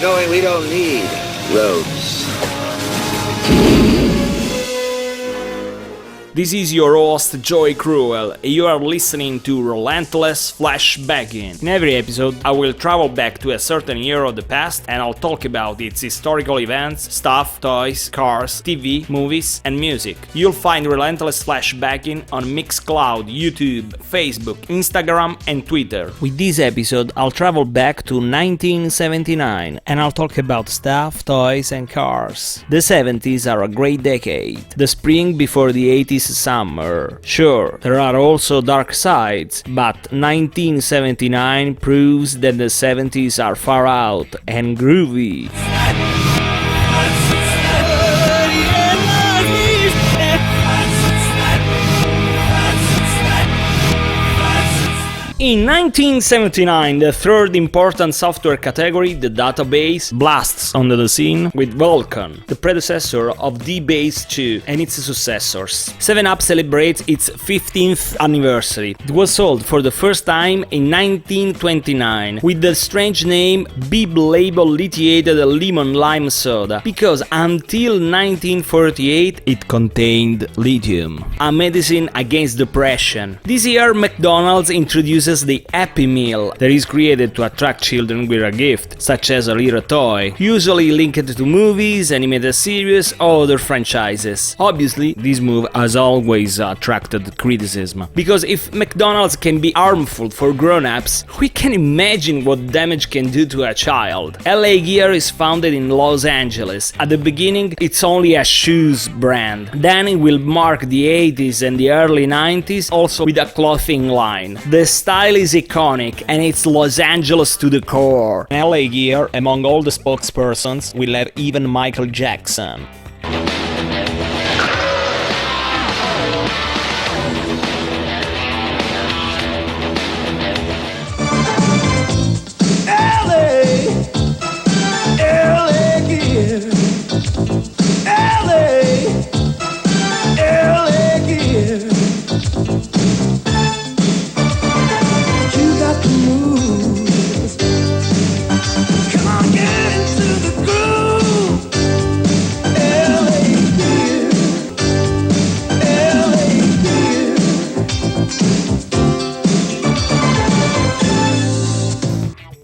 not going, we don't need roads. This is your host Joey Cruel, and you are listening to Relentless Flashbackin. In every episode, I will travel back to a certain year of the past and I'll talk about its historical events, stuff, toys, cars, TV, movies, and music. You'll find Relentless Flashbackin on Mixcloud, YouTube, Facebook, Instagram, and Twitter. With this episode, I'll travel back to 1979 and I'll talk about stuff, toys, and cars. The 70s are a great decade. The spring before the 80s summer. Sure, there are also dark sides, but 1979 proves that the 70s are far out and groovy. In 1979, the third important software category, the database, blasts onto the scene with Vulkan, the predecessor of DBase 2 and its successors. 7up celebrates its 15th anniversary. It was sold for the first time in 1929 with the strange name Bib Label Lithiated Lemon Lime Soda, because until 1948 it contained lithium, a medicine against depression. This year, McDonald's introduces the Happy Meal that is created to attract children with a gift, such as a little toy, usually linked to movies, animated series, or other franchises. Obviously, this move has always attracted criticism, because if McDonald's can be harmful for grown-ups, we can imagine what damage can do to a child. LA Gear is founded in Los Angeles. At the beginning, it's only a shoes brand. Then it will mark the 80s and the early 90s also with a clothing line. The style is iconic and it's Los Angeles to the core. LA Gear, among all the spokespersons, will have even Michael Jackson.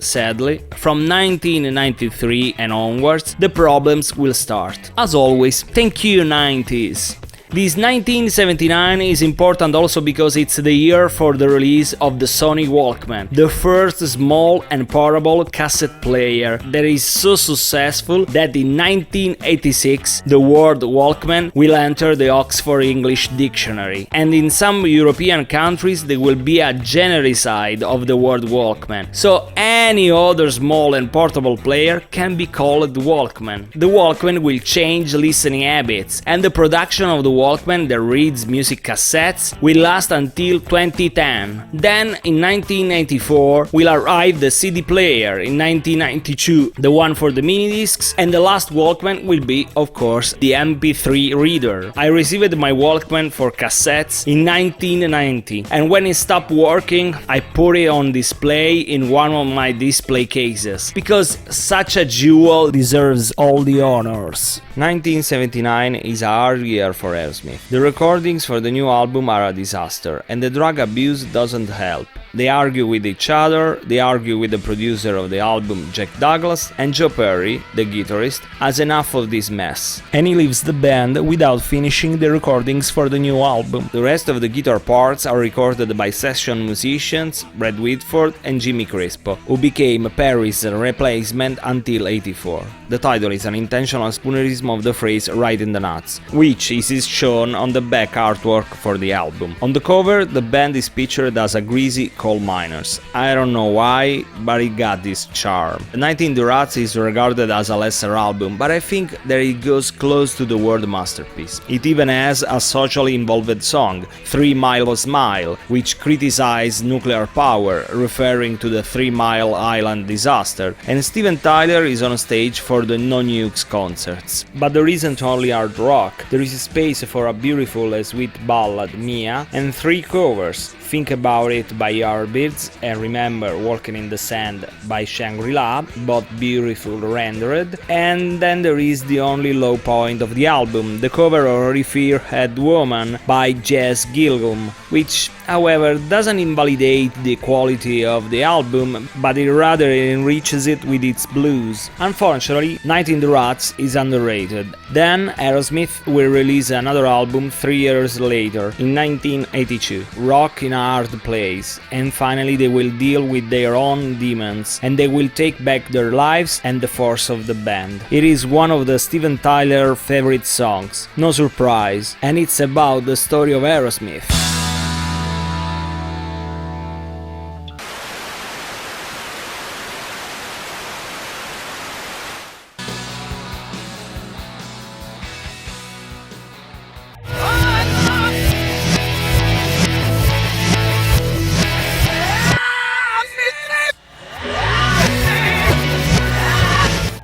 Sadly, from 1993 and onwards, the problems will start. As always, thank you 90s! This 1979 is important also because it's the year for the release of the Sony Walkman, the first small and portable cassette player that is so successful that in 1986 the word Walkman will enter the Oxford English Dictionary, and in some European countries there will be a genericide of the word Walkman, so any other small and portable player can be called Walkman. The Walkman will change listening habits, and the production of the Walkman that reads music cassettes will last until 2010. Then in 1994 will arrive the CD player, in 1992 the one for the mini discs, and the last Walkman will be, of course, the MP3 reader. I received my Walkman for cassettes in 1990, and when it stopped working I put it on display in one of my display cases, because such a jewel deserves all the honors. 1979 is a hard year for Aerosmith. The recordings for the new album are a disaster, and the drug abuse doesn't help. They argue with each other, they argue with the producer of the album, Jack Douglas, and Joe Perry, the guitarist, has enough of this mess, and he leaves the band without finishing the recordings for the new album. The rest of the guitar parts are recorded by session musicians Brad Whitford and Jimmy Crispo, who became Perry's replacement until '84. The title is an intentional spoonerism of the phrase "right in the nuts," which is shown on the back artwork for the album. On the cover, the band is pictured as a greasy coal miners. I don't know why, but it got this charm. 19 Durats is regarded as a lesser album, but I think that it goes close to the word masterpiece. It even has a socially involved song, 3 Mile Smile, which criticizes nuclear power, referring to the 3 Mile Island disaster, and Steven Tyler is on stage for the No Nukes concerts. But there isn't only hard rock, there is space for a beautiful and sweet ballad, Mia, and 3 covers, Think About It by Yardbirds and Remember Walking in the Sand by Shangri-La, both beautiful rendered. And then there is the only low point of the album, the cover of Refer Head Woman by Jess Gilgum, which, however, doesn't invalidate the quality of the album, but it rather enriches it with its blues. Unfortunately, Night in the Ruts is underrated. Then Aerosmith will release another album 3 years later, in 1982, Rock in a Hard Place, and finally they will deal with their own demons, and they will take back their lives and the force of the band. It is one of the Steven Tyler favorite songs, no surprise, and it's about the story of Aerosmith.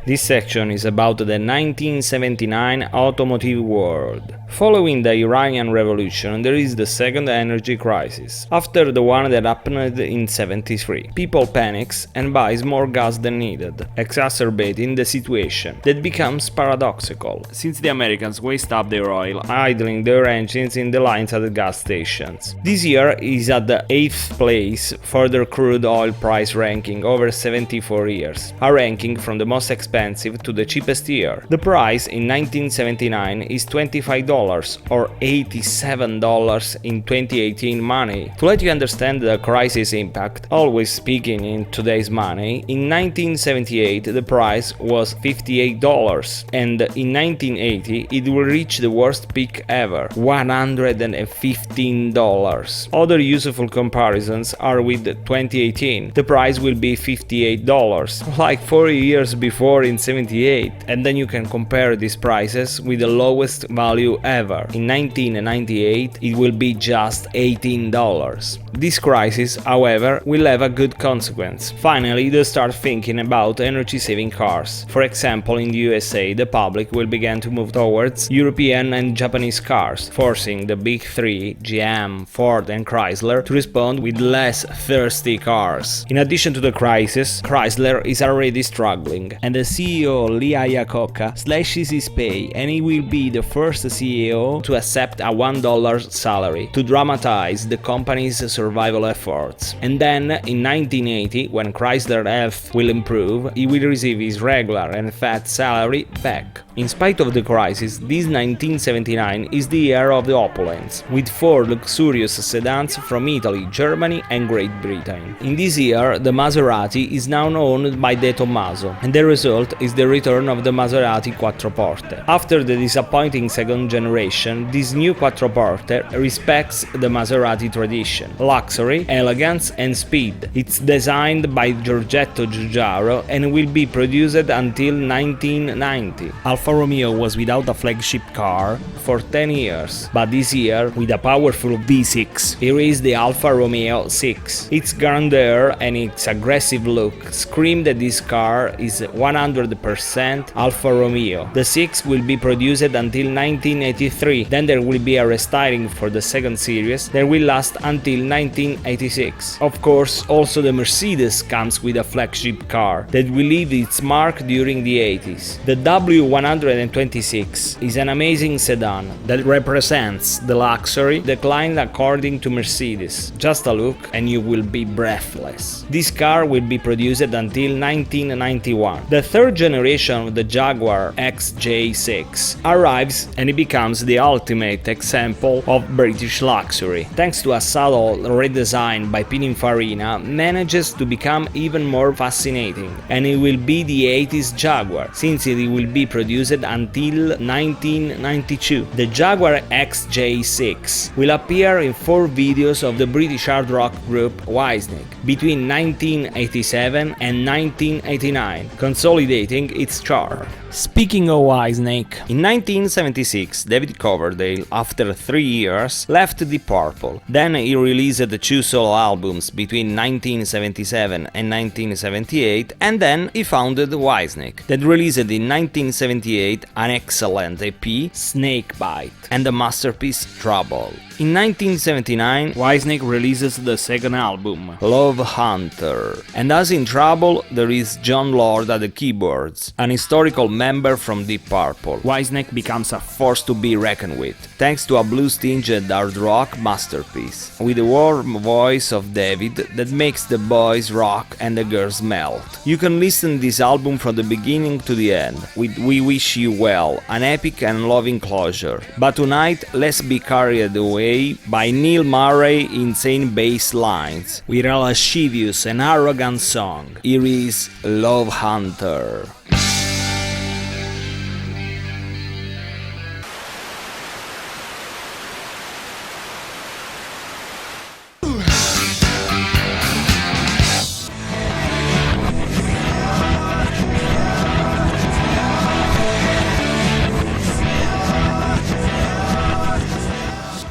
This section is about the 1979 automotive world. Following the Iranian Revolution, there is the second energy crisis, after the one that happened in 73. People panics and buys more gas than needed, exacerbating the situation that becomes paradoxical, since the Americans waste up their oil, idling their engines in the lines at the gas stations. This year is at the 8th place for their crude oil price ranking over 74 years, a ranking from the most expensive to the cheapest year. The price in 1979 is $25 or $87 in 2018 money. To let you understand the crisis impact, always speaking in today's money, in 1978 the price was $58 and in 1980 it will reach the worst peak ever, $115. Other useful comparisons are with 2018. The price will be $58, like 40 years before in 78, and then you can compare these prices with the lowest value ever. In 1998 it will be just $18. This crisis, however, will have a good consequence. Finally, they start thinking about energy-saving cars. For example, in the USA, the public will begin to move towards European and Japanese cars, forcing the big three, GM, Ford and Chrysler, to respond with less thirsty cars. In addition to the crisis, Chrysler is already struggling, and the CEO Lee Iacocca slashes his pay, and he will be the first CEO to accept a $1 salary, to dramatize the company's survival efforts. And then, in 1980, when Chrysler health will improve, he will receive his regular and fat salary back. In spite of the crisis, this 1979 is the year of the opulence, with 4 luxurious sedans from Italy, Germany and Great Britain. In this year, the Maserati is now owned by De Tomaso, and the result is the return of the Maserati Quattroporte. After the disappointing second generation, this new Quattroporte respects the Maserati tradition, luxury, elegance and speed. It's designed by Giorgetto Giugiaro and will be produced until 1990. Alfa Romeo was without a flagship car for 10 years, but this year, with a powerful V6, here is the Alfa Romeo 6. Its grandeur and its aggressive look scream that this car is 100% Alfa Romeo. The 6 will be produced until 1983, then there will be a restyling for the second series that will last until 1986. Of course, also the Mercedes comes with a flagship car that will leave its mark during the 80s. The W126 is an amazing sedan that represents the luxury declined according to Mercedes. Just a look and you will be breathless. This car will be produced until 1991. The third generation of the Jaguar XJ6 arrives and it becomes the ultimate example of British luxury. Thanks to a subtle redesign by Pininfarina, manages to become even more fascinating, and it will be the 80s Jaguar, since it will be produced until 1992. The Jaguar XJ6 will appear in 4 videos of the British hard rock group Whitesnake. between 1987 and 1989, consolidating its chart. Speaking of Whitesnake, in 1976 David Coverdale, after 3 years, left Deep Purple. Then he released 2 solo albums between 1977 and 1978, and then he founded Whitesnake, that released in 1978 an excellent EP, Snakebite, and the masterpiece Trouble. In 1979, Whitesnake releases the second album, Love Hunter, and as in Trouble, there is John Lord at the keyboards, an historical member from Deep Purple. Whitesnake becomes a force to be reckoned with, thanks to a blues-tinged hard rock masterpiece, with the warm voice of David that makes the boys rock and the girls melt. You can listen this album from the beginning to the end, with We Wish You Well, an epic and loving closure. But tonight, let's be carried away by Neil Murray's insane bass lines, with a lascivious and arrogant song. Here is Love Hunter.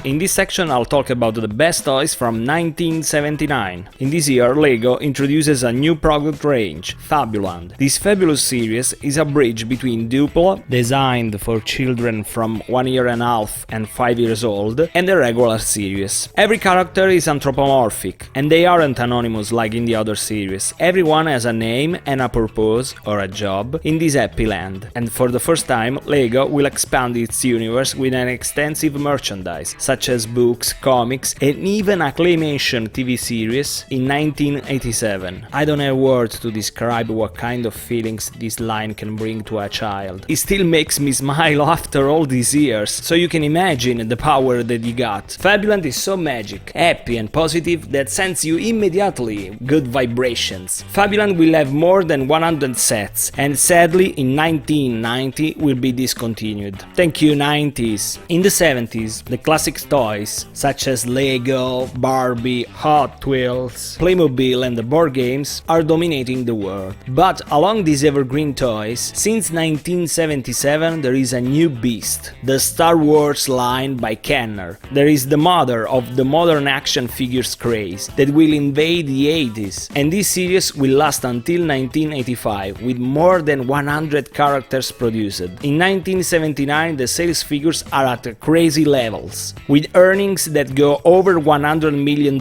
In this section I'll talk about the best toys from 1979. In this year LEGO introduces a new product range, Fabuland. This fabulous series is a bridge between Duplo, designed for children from 1 year and a half and 5 years old, and the regular series. Every character is anthropomorphic, and they aren't anonymous like in the other series. Everyone has a name and a purpose, or a job, in this happy land. And for the first time, LEGO will expand its universe with an extensive merchandise, such as books, comics, and even a claymation TV series in 1987. I don't have words to describe what kind of feelings this line can bring to a child. It still makes me smile after all these years, so you can imagine the power that he got. Fabuland is so magic, happy and positive that sends you immediately good vibrations. Fabuland will have more than 100 sets, and sadly in 1990 will be discontinued. Thank you 90s. In the 70s, the classic toys such as Lego, Barbie, Hot Wheels, Playmobil and the board games are dominating the world. But along these evergreen toys, since 1977 there is a new beast, the Star Wars line by Kenner. There is the mother of the modern action figures craze that will invade the 80s, and this series will last until 1985 with more than 100 characters produced. In 1979 the sales figures are at crazy levels, with earnings that go over $100 million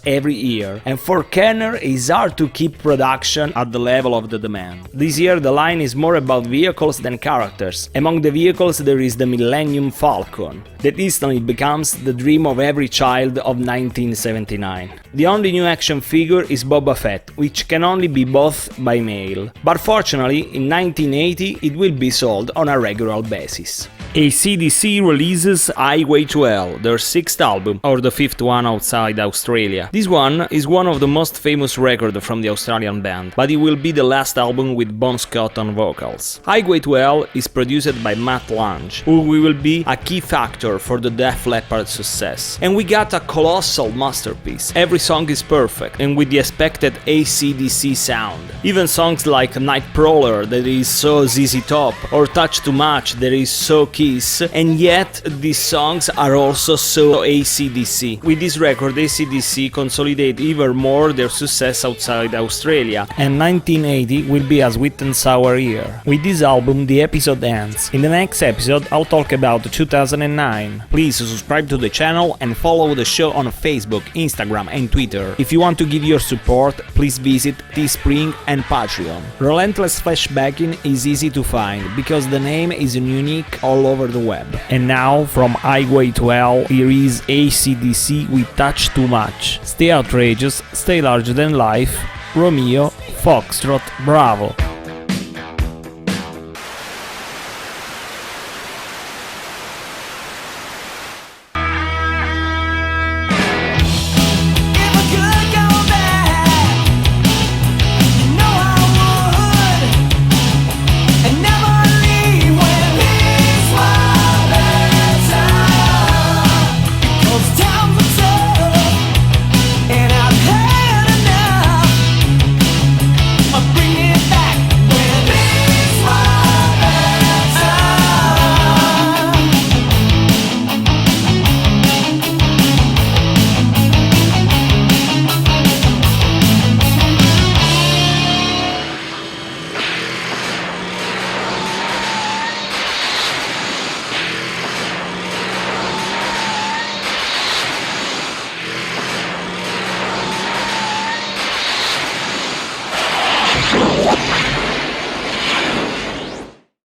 every year, and for Kenner it's hard to keep production at the level of the demand. This year the line is more about vehicles than characters. Among the vehicles there is the Millennium Falcon, that instantly becomes the dream of every child of 1979. The only new action figure is Boba Fett, which can only be bought by mail, but fortunately in 1980 it will be sold on a regular basis. AC/DC releases Highway to Hell, their 6th album, or the 5th one outside Australia. This one is one of the most famous records from the Australian band, but it will be the last album with Bon Scott on vocals. Highway to Hell is produced by Matt Lange, who will be a key factor for the Def Leppard success. And we got a colossal masterpiece. Every song is perfect, and with the expected AC/DC sound. Even songs like Nightcrawler, that is so ZZ Top, or Touch Too Much, that is so Kiss, and yet these songs are also so AC/DC. With this record, AC/DC consolidate even more their success outside Australia, and 1980 will be a sweet and sour year. With this album, the episode ends. In the next episode, I'll talk about 2009. Please subscribe to the channel and follow the show on Facebook, Instagram and Twitter. If you want to give your support, please visit Teespring and Patreon. Relentless Flashbackin is easy to find, because the name is unique all over the web. And now, from Highway to Hell, here is AC/DC with Touch Too Much. Stay outrageous, stay larger than life. Romeo, Foxtrot, Bravo.